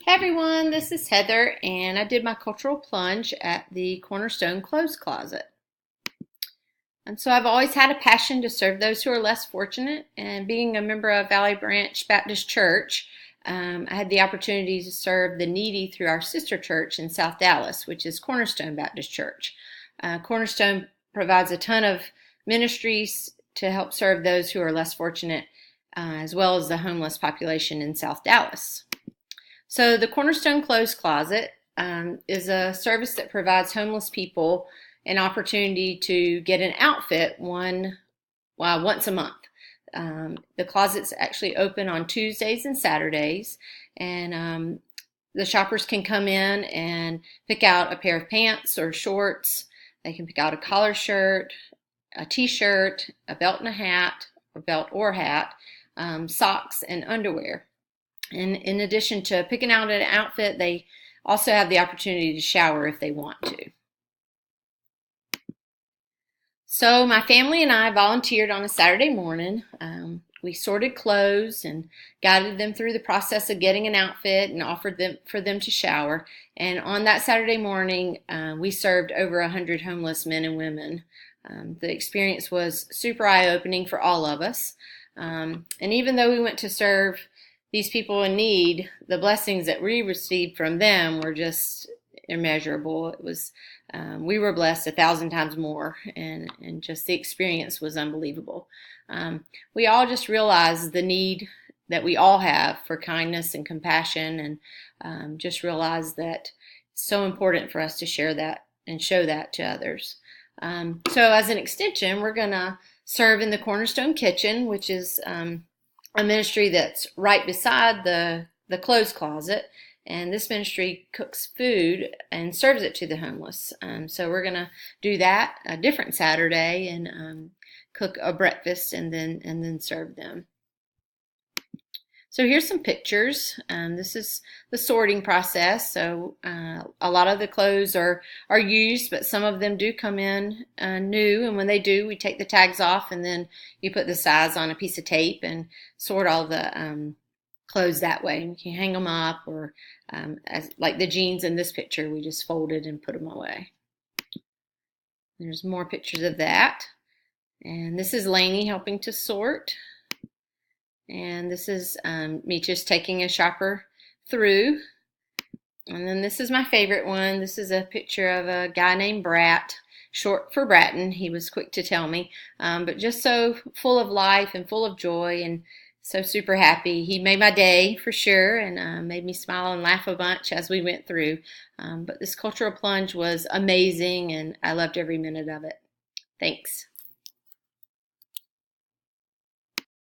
Hey everyone, this is Heather, and I did my cultural plunge at the Cornerstone Clothes Closet. And so I've always had a passion to serve those who are less fortunate, and being a member of Valley Branch Baptist Church, I had the opportunity to serve the needy through our sister church in South Dallas, which is Cornerstone Baptist Church. Cornerstone provides a ton of ministries to help serve those who are less fortunate, as well as the homeless population in South Dallas. So the Cornerstone Clothes Closet is a service that provides homeless people an opportunity to get an outfit once a month. The closet's actually open on Tuesdays and Saturdays, and the shoppers can come in and pick out a pair of pants or shorts. They can pick out a collar shirt, a t-shirt, a belt and a hat, or belt or hat, socks, and underwear. And in addition to picking out an outfit, they also have the opportunity to shower if they want to. So my family and I volunteered on a Saturday morning. We sorted clothes and guided them through the process of getting an outfit and offered them for them to shower. And on that Saturday morning, we served over 100 homeless men and women. The experience was super eye-opening for all of us. And even though we went to serve these people in need, the blessings that we received from them were just immeasurable. It was we were blessed 1,000 times more, and just the experience was unbelievable. We all just realized the need that we all have for kindness and compassion, and just realized that it's so important for us to share that and show that to others. So as an extension, we're going to serve in the Cornerstone Kitchen, which is a ministry that's right beside the clothes closet. And this ministry cooks food and serves it to the homeless. So we're going to do that a different Saturday and cook a breakfast and then serve them. So here's some pictures. This is the sorting process. So a lot of the clothes are used, but some of them do come in new. And when they do, we take the tags off, and then you put the size on a piece of tape and sort all the clothes that way. And you can hang them up, or like the jeans in this picture, we just folded and put them away. There's more pictures of that. And this is Lainey helping to sort. And this is me just taking a shopper through. And then this is my favorite one. This is a picture of a guy named Brat, short for Bratton. He was quick to tell me, but just so full of life and full of joy, and so super happy. He made my day for sure, and made me smile and laugh a bunch as we went through. But this cultural plunge was amazing, and I loved every minute of it. Thanks.